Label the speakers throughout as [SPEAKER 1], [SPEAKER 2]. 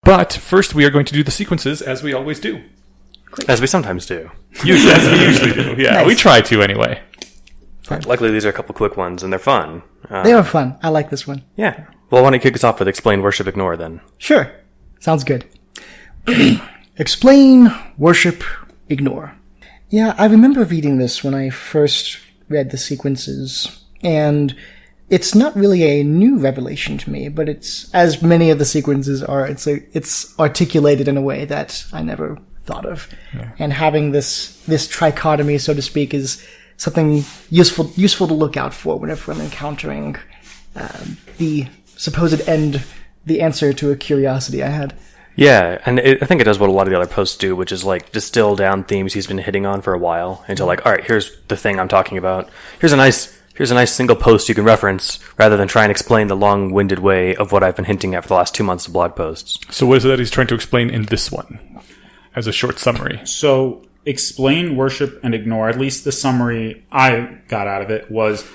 [SPEAKER 1] But first, we are going to do the sequences as we always do.
[SPEAKER 2] Great. As we sometimes do.
[SPEAKER 1] As we usually do. Yeah, nice. We try to anyway.
[SPEAKER 2] Luckily, these are a couple quick ones, and they're fun.
[SPEAKER 3] They are fun. I like this one.
[SPEAKER 2] Yeah. Well, why don't you kick us off with Explain, Worship, Ignore, then?
[SPEAKER 3] Sure. Sounds good. Explain, worship, ignore. Yeah, I remember reading this when I first read the sequences, and it's not really a new revelation to me, but it's, as many of the sequences are, it's articulated in a way that I never thought of. Yeah. And having this trichotomy, so to speak, is something useful to look out for whenever I'm encountering the supposed the answer to a curiosity I had.
[SPEAKER 2] Yeah, and I think it does what a lot of the other posts do, which is like distill down themes he's been hitting on for a while into like, all right, here's the thing I'm talking about. Here's a nice single post you can reference, rather than try and explain the long-winded way of what I've been hinting at for the last 2 months of blog posts.
[SPEAKER 1] So what is it that he's trying to explain in this one, as a short summary?
[SPEAKER 4] So explain, worship, and ignore, at least the summary I got out of it, was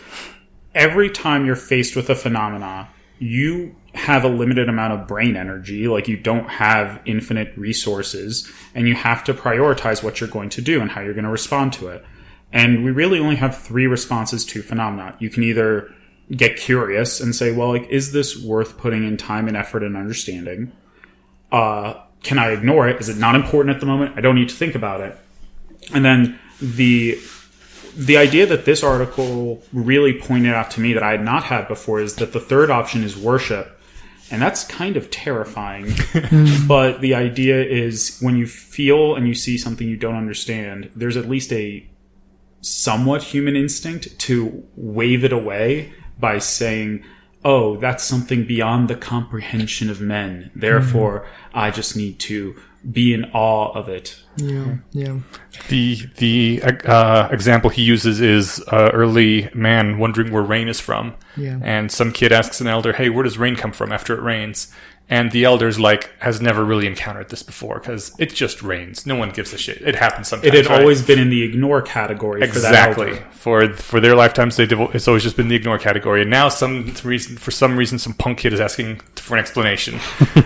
[SPEAKER 4] every time you're faced with a phenomena, you have a limited amount of brain energy, like you don't have infinite resources, and you have to prioritize what you're going to do and how you're going to respond to it. And we really only have 3 responses to phenomena. You can either get curious and say, well, like, is this worth putting in time and effort and understanding? Can I ignore it? Is it not important at the moment? I don't need to think about it. And then the idea that this article really pointed out to me that I had not had before is that the third option is worship. And that's kind of terrifying. But the idea is when you feel and you see something you don't understand, there's at least a somewhat human instinct to wave it away by saying, oh, that's something beyond the comprehension of men. Therefore, I just need to be in awe of it.
[SPEAKER 3] Yeah.
[SPEAKER 1] The example he uses is early man wondering where rain is from.
[SPEAKER 3] Yeah.
[SPEAKER 1] And some kid asks an elder, hey, where does rain come from after it rains? And the elder's like, has never really encountered this before because it just rains. No one gives a shit. It happens sometimes.
[SPEAKER 4] It had always been in the ignore category for that elder.
[SPEAKER 1] For their lifetimes, it's always just been the ignore category. And now, for some reason, some punk kid is asking for an explanation.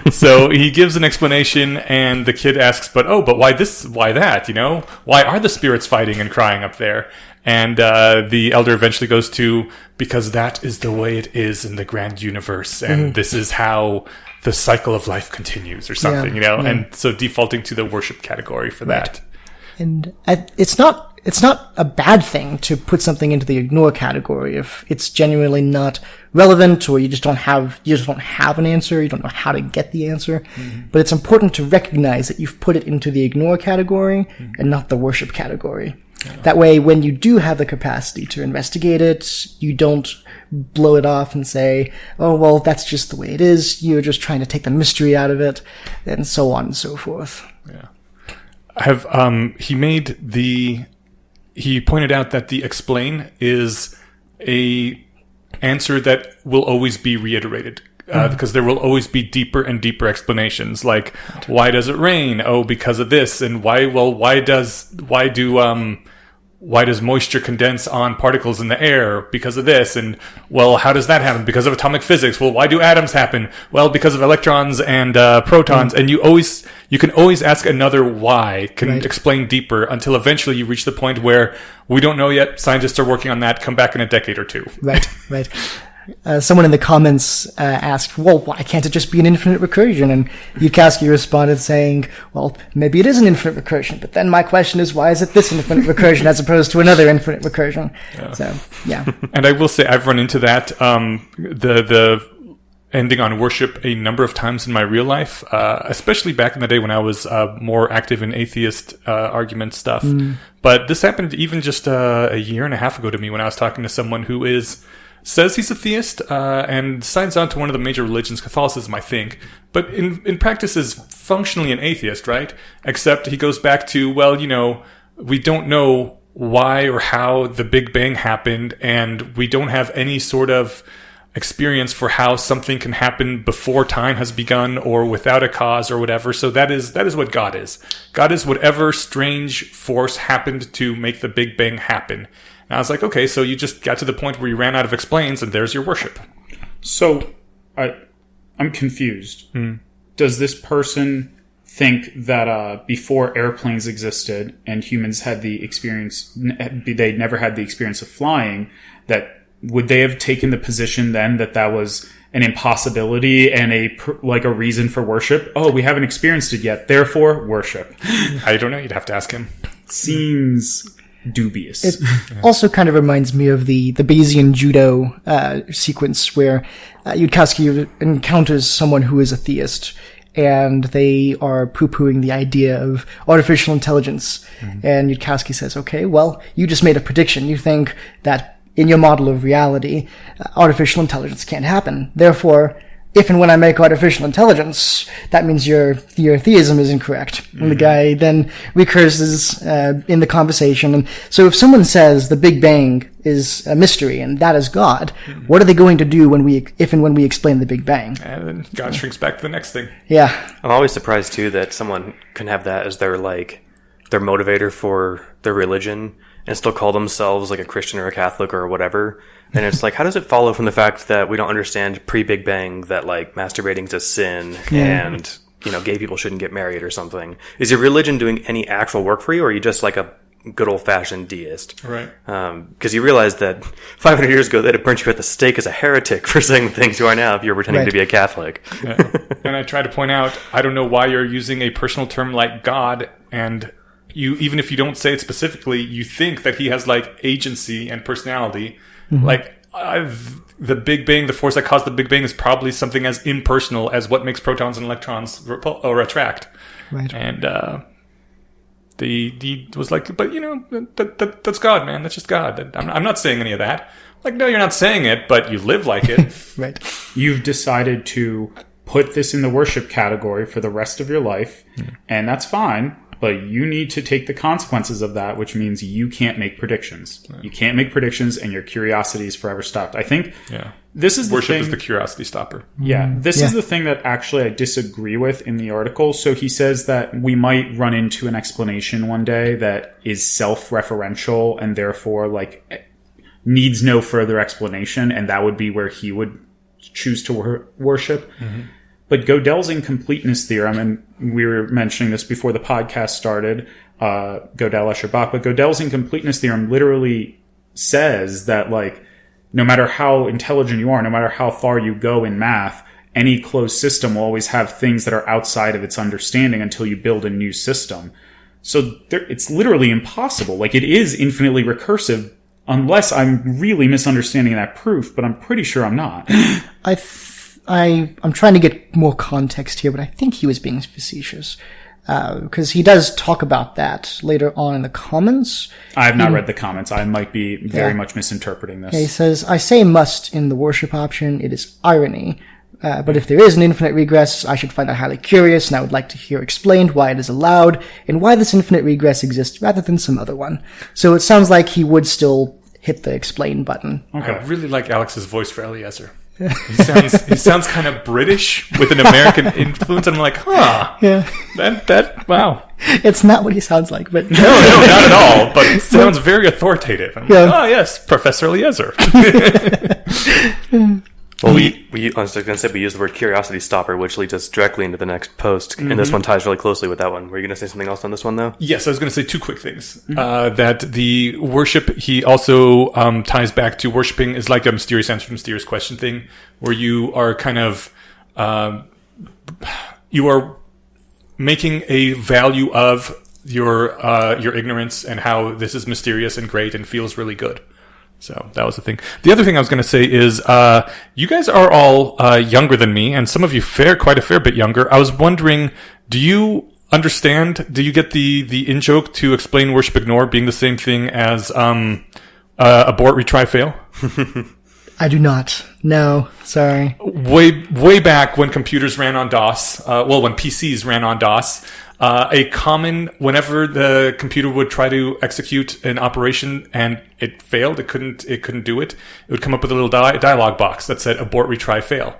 [SPEAKER 1] So he gives an explanation, and the kid asks, but why this? Why that? You know, why are the spirits fighting and crying up there? And the elder eventually goes to, because that is the way it is in the grand universe, and this is how the cycle of life continues, or something, and so defaulting to the worship category for that.
[SPEAKER 3] And it's not a bad thing to put something into the ignore category if it's genuinely not relevant, or you just don't have an answer, you don't know how to get the answer. But it's important to recognize that you've put it into the ignore category and not the worship category. That way, when you do have the capacity to investigate it, you don't blow it off and say, oh, well, that's just the way it is. You're just trying to take the mystery out of it, and so on and so forth.
[SPEAKER 1] Yeah. He pointed out that the explain is a answer that will always be reiterated. Because there will always be deeper and deeper explanations, like why does it rain? Oh, because of this. And why does moisture condense on particles in the air? Because of this. And well, how does that happen? Because of atomic physics. Well, why do atoms happen? Well, because of electrons and protons. And you can always ask another why, explain deeper, until eventually you reach the point where we don't know yet. Scientists are working on that. Come back in a decade or two.
[SPEAKER 3] Right. Someone in the comments asked, well, why can't it just be an infinite recursion? And Yukowski responded saying, well, maybe it is an infinite recursion, but then my question is, why is it this infinite recursion as opposed to another infinite recursion? Yeah. So, yeah.
[SPEAKER 1] And I will say I've run into that, the ending on worship a number of times in my real life, especially back in the day when I was more active in atheist argument stuff. But this happened even just a year and a half ago to me when I was talking to someone who says he's a theist, and signs on to one of the major religions, Catholicism, I think, but in practice is functionally an atheist, right? Except he goes back to, well, we don't know why or how the Big Bang happened, and we don't have any sort of experience for how something can happen before time has begun or without a cause or whatever. So that is what God is. God is whatever strange force happened to make the Big Bang happen. And I was like, okay, so you just got to the point where you ran out of explains, and there's your worship.
[SPEAKER 4] So I'm confused. does this person think that before airplanes existed and humans had the experience, they never had the experience of flying, that would they have taken the position then that that was an impossibility and a reason for worship? Oh, we haven't experienced it yet, therefore worship.
[SPEAKER 1] I don't know. You'd have to ask him.
[SPEAKER 4] Seems dubious.
[SPEAKER 3] It also kind of reminds me of the Bayesian judo sequence where Yudkowsky encounters someone who is a theist, and they are poo-pooing the idea of artificial intelligence. Mm-hmm. And Yudkowsky says, okay, well, you just made a prediction. You think that in your model of reality, artificial intelligence can't happen. Therefore, if and when I make artificial intelligence, that means your theism is incorrect. Mm-hmm. And the guy then recurses in the conversation. And so if someone says the Big Bang is a mystery and that is God, mm-hmm. what are they going to do if and when we explain the Big Bang?
[SPEAKER 1] And then God shrinks back to the next thing.
[SPEAKER 3] Yeah.
[SPEAKER 2] I'm always surprised, too, that someone can have that as their motivator for their religion and still call themselves like a Christian or a Catholic or whatever. And it's like, how does it follow from the fact that we don't understand pre-Big Bang that like masturbating is a sin and, gay people shouldn't get married or something? Is your religion doing any actual work for you, or are you just like a good old-fashioned deist?
[SPEAKER 1] Right.
[SPEAKER 2] Because you realize that 500 years ago they'd have burnt you at the stake as a heretic for saying the things you are now if you're pretending to be a Catholic.
[SPEAKER 1] Yeah. And I try to point out, I don't know why you're using a personal term like God, and you, even if you don't say it specifically, you think that he has like agency and personality. Mm-hmm. Like the Big Bang, the force that caused the Big Bang is probably something as impersonal as what makes protons and electrons attract.
[SPEAKER 3] Right.
[SPEAKER 1] And the was like, but that's God, man. That's just God. I'm not saying any of that. Like, no, you're not saying it, but you live like it.
[SPEAKER 3] Right.
[SPEAKER 4] You've decided to put this in the worship category for the rest of your life, and that's fine. But you need to take the consequences of that, which means you can't make predictions. Right. You can't make predictions, and your curiosity is forever stopped. I think this is the
[SPEAKER 1] worship
[SPEAKER 4] thing,
[SPEAKER 1] is the curiosity stopper.
[SPEAKER 4] Yeah, this is the thing that actually I disagree with in the article. So he says that we might run into an explanation one day that is self-referential and therefore needs no further explanation, and that would be where he would choose to worship. Mm-hmm. But Gödel's incompleteness theorem, and we were mentioning this before the podcast started, Gödel, Escher, Bach, but Gödel's incompleteness theorem literally says that, no matter how intelligent you are, no matter how far you go in math, any closed system will always have things that are outside of its understanding until you build a new system. So it's literally impossible. It is infinitely recursive, unless I'm really misunderstanding that proof, but I'm pretty sure I'm not.
[SPEAKER 3] I'm trying to get more context here, but I think he was being facetious. Because he does talk about that later on in the comments.
[SPEAKER 4] I have not read the comments. I might be very much misinterpreting this.
[SPEAKER 3] Yeah, he says, I say must in the worship option. It is irony. But if there is an infinite regress, I should find that highly curious, and I would like to hear explained why it is allowed, and why this infinite regress exists rather than some other one. So it sounds like he would still hit the explain button.
[SPEAKER 1] Okay. I really like Alex's voice for Eliezer. He sounds kind of British with an American influence. I'm like,
[SPEAKER 3] yeah,
[SPEAKER 1] that wow.
[SPEAKER 3] It's not what he sounds like, but
[SPEAKER 1] no, not at all. But it sounds very authoritative. I'm like, oh yes, Professor Eliezer.
[SPEAKER 2] Well, I was going to say we use the word curiosity stopper, which leads us directly into the next post, and this one ties really closely with that one. Were you going to say something else on this one, though?
[SPEAKER 1] Yes, I was going to say two quick things. That the worship, he also ties back to worshiping is like a mysterious answer, mysterious question thing, where you are kind of, you are making a value of your ignorance and how this is mysterious and great and feels really good. So that was the thing. The other thing I was going to say is, you guys are all younger than me, and some of you quite a fair bit younger. I was wondering, do you understand? Do you get the in joke to explain worship ignore being the same thing as abort, retry, fail?
[SPEAKER 3] I do not. No, sorry.
[SPEAKER 1] Way back when computers ran on DOS, when PCs ran on DOS. Whenever the computer would try to execute an operation and it failed, it couldn't do it, it would come up with a little dialog box that said abort, retry, fail.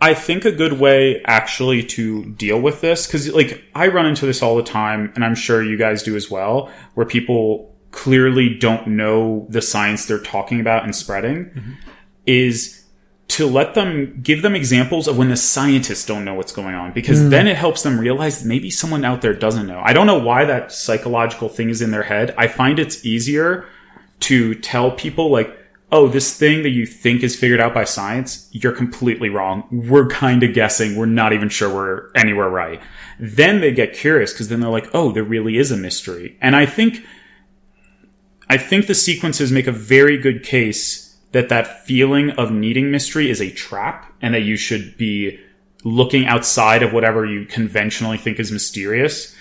[SPEAKER 4] I think a good way actually to deal with this, because like I run into this all the time, and I'm sure you guys do as well, where people clearly don't know the science they're talking about and spreading, is to give them examples of when the scientists don't know what's going on, because then it helps them realize that maybe someone out there doesn't know. I don't know why that psychological thing is in their head. I find it's easier to tell people like, oh, this thing that you think is figured out by science, you're completely wrong. We're kind of guessing. We're not even sure we're anywhere right. Then they get curious, because then they're like, oh, there really is a mystery. And I think the sequences make a very good case that feeling of needing mystery is a trap, and that you should be looking outside of whatever you conventionally think is mysterious.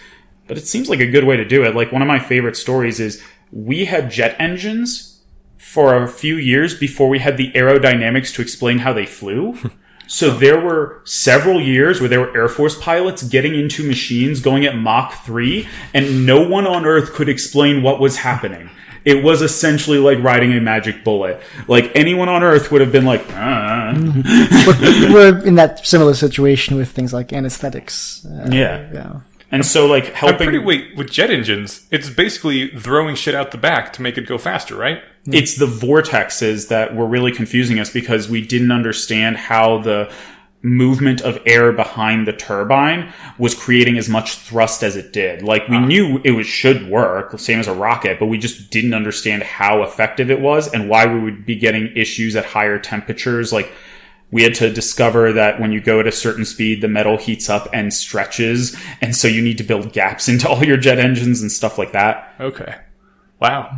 [SPEAKER 4] But it seems like a good way to do it. Like, one of my favorite stories is we had jet engines for a few years before we had the aerodynamics to explain how they flew. So there were several years where there were Air Force pilots getting into machines going at Mach 3, and no one on Earth could explain what was happening. It was essentially like riding a magic bullet. Like, anyone on Earth would have been like,
[SPEAKER 3] We're in that similar situation with things like anesthetics.
[SPEAKER 4] Yeah. And so, like, helping...
[SPEAKER 1] with jet engines, it's basically throwing shit out the back to make it go faster, right?
[SPEAKER 4] It's the vortexes that were really confusing us, because we didn't understand how the movement of air behind the turbine was creating as much thrust as it did. Like, we knew it should work, same as a rocket, but we just didn't understand how effective it was and why we would be getting issues at higher temperatures. Like, we had to discover that when you go at a certain speed, the metal heats up and stretches, and so you need to build gaps into all your jet engines and stuff like that.
[SPEAKER 1] Okay. Wow.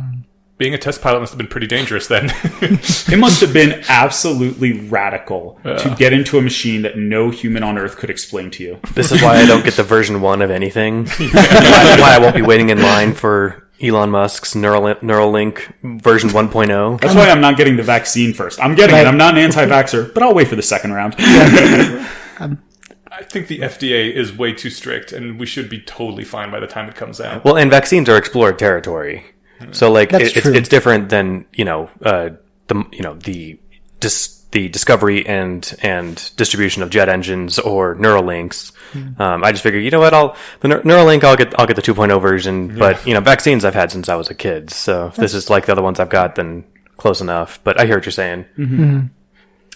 [SPEAKER 1] Being a test pilot must have been pretty dangerous then.
[SPEAKER 4] It must have been absolutely radical to get into a machine that no human on Earth could explain to you.
[SPEAKER 2] This is why I don't get the version 1 of anything. Why I won't be waiting in line for Elon Musk's Neuralink version 1.0.
[SPEAKER 4] That's why I'm not getting the vaccine first. I'm getting it. I'm not an anti-vaxxer, but I'll wait for the second round.
[SPEAKER 1] I think the FDA is way too strict, and we should be totally fine by the time it comes out.
[SPEAKER 2] Well, and vaccines are explored territory. So, like, it's different than, the discovery and distribution of jet engines or Neuralinks. I just figured, you know what, Neuralink, I'll get the 2.0 version, but, vaccines I've had since I was a kid. So if this is like the other ones I've got, then close enough. But I hear what you're saying.
[SPEAKER 3] Mm-hmm.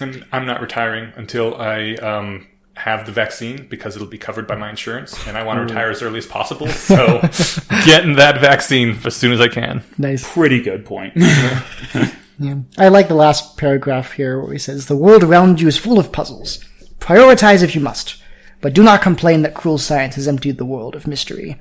[SPEAKER 1] And I'm not retiring until I have the vaccine, because it'll be covered by my insurance, and I want to retire as early as possible. So getting that vaccine as soon as I can.
[SPEAKER 3] Nice.
[SPEAKER 4] Pretty good point.
[SPEAKER 3] Yeah. I like the last paragraph here where he says, "The world around you is full of puzzles. Prioritize if you must, but do not complain that cruel science has emptied the world of mystery."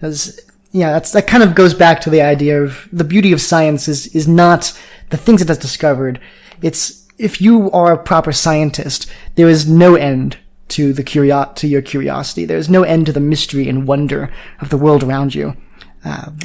[SPEAKER 3] That kind of goes back to the idea of the beauty of science is not the things it has discovered. It's, if you are a proper scientist, there is no end to your curiosity. There is no end to the mystery and wonder of the world around you.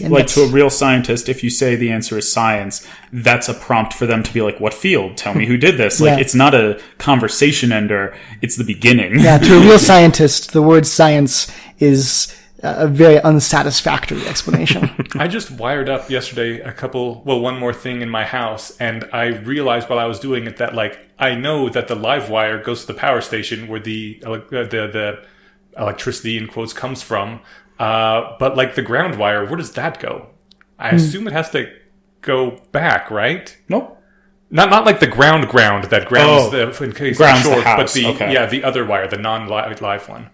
[SPEAKER 4] Like, to a real scientist, if you say the answer is science, that's a prompt for them to be like, what field? Tell me who did this. Like, it's not a conversation ender. It's the beginning.
[SPEAKER 3] Yeah, to a real scientist, the word science is a very unsatisfactory explanation.
[SPEAKER 1] I just wired up yesterday one more thing in my house, and I realized while I was doing it that, like, I know that the live wire goes to the power station where the electricity, in quotes, comes from. But, like, the ground wire, where does that go? I assume it has to go back, right?
[SPEAKER 4] Nope.
[SPEAKER 1] Not like the ground that grounds in case
[SPEAKER 4] grounds
[SPEAKER 1] it's short,
[SPEAKER 4] the house.
[SPEAKER 1] But the other wire, the non-live one.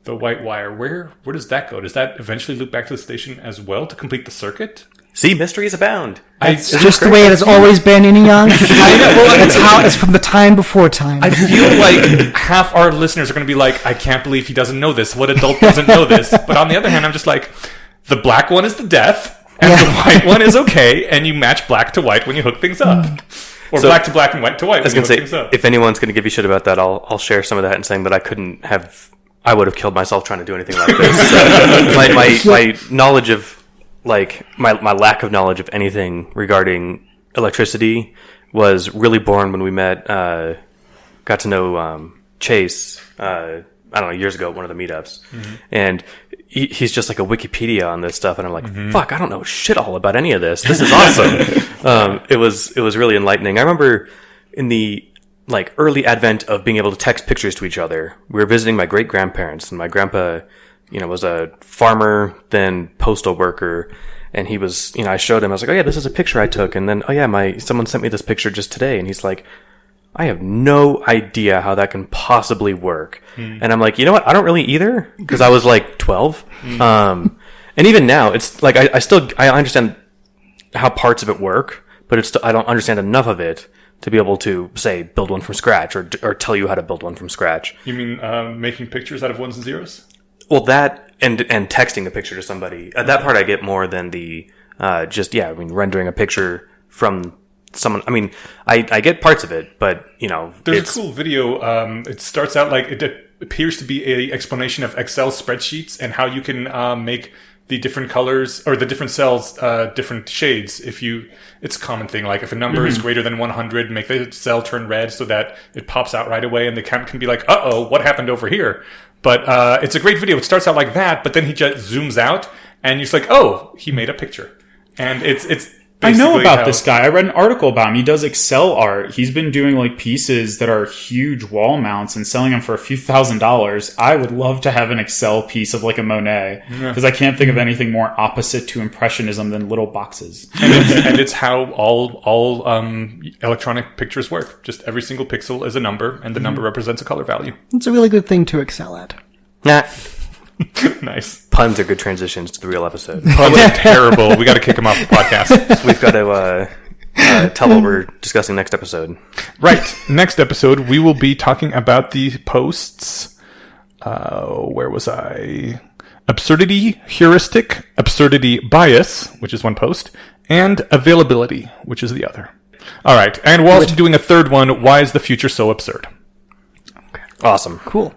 [SPEAKER 1] The white wire, where does that go? Does that eventually loop back to the station as well to complete the circuit?
[SPEAKER 2] See, mysteries abound.
[SPEAKER 3] It's just the way it has always been in Young. It's from the time before time.
[SPEAKER 1] I feel like half our listeners are going to be like, I can't believe he doesn't know this. What adult doesn't know this? But on the other hand, I'm just like, the black one is the death, and the white one is okay, and you match black to white when you hook things up. Or so, black to black and white to white when you hook things up.
[SPEAKER 2] If anyone's going to give you shit about that, I'll share some of that and saying that I would have killed myself trying to do anything like this. So my knowledge of, like, my lack of knowledge of anything regarding electricity was really born when we met, got to know Chase, I don't know, years ago at one of the meetups. Mm-hmm. And he's just like a Wikipedia on this stuff, and I'm like, fuck, I don't know shit all about any of this. This is awesome. It was really enlightening. I remember in the like early advent of being able to text pictures to each other. We were visiting my great grandparents, and my grandpa, was a farmer, then postal worker. And he was, I showed him, I was like, oh yeah, this is a picture I took. And then, oh yeah, someone sent me this picture just today. And he's like, I have no idea how that can possibly work. And I'm like, you know what? I don't really either. Because I was like 12. And even now, it's like, I understand how parts of it work, but I don't understand enough of it to be able to, say, build one from scratch or tell you how to build one from scratch.
[SPEAKER 1] You mean making pictures out of ones and zeros?
[SPEAKER 2] Well, that and texting a picture to somebody. That part I get more than the rendering a picture from someone. I mean, I get parts of it, but
[SPEAKER 1] there's a cool video. It starts out like it appears to be a explanation of Excel spreadsheets and how you can make the different colors or the different cells different shades. It's a common thing, like if a number is greater than 100, make the cell turn red so that it pops out right away, and the camera can be like, uh-oh, what happened over here? But it's a great video. It starts out like that, but then he just zooms out, and you're just like, oh, he made a picture. And it's
[SPEAKER 4] I know about this guy. I read an article about him. He does Excel art. He's been doing like pieces that are huge wall mounts and selling them for a few $1,000s. I would love to have an Excel piece of like a Monet, because I can't think of anything more opposite to Impressionism than little boxes.
[SPEAKER 1] And it's how all electronic pictures work. Just every single pixel is a number, and the number represents a color value.
[SPEAKER 3] It's a really good thing to excel at.
[SPEAKER 2] Nah.
[SPEAKER 1] Nice.
[SPEAKER 2] Puns are good transitions to the real episode.
[SPEAKER 1] Puns are terrible. We got to kick them off the podcast.
[SPEAKER 2] We've got to tell what we're discussing next episode.
[SPEAKER 1] Right. Next episode, we will be talking about the posts. Where was I? Absurdity, Heuristic, Absurdity Bias, which is one post, and Availability, which is the other. All right. And we're also doing a third one, Why is the Future So Absurd?
[SPEAKER 2] Okay. Awesome.
[SPEAKER 3] Cool.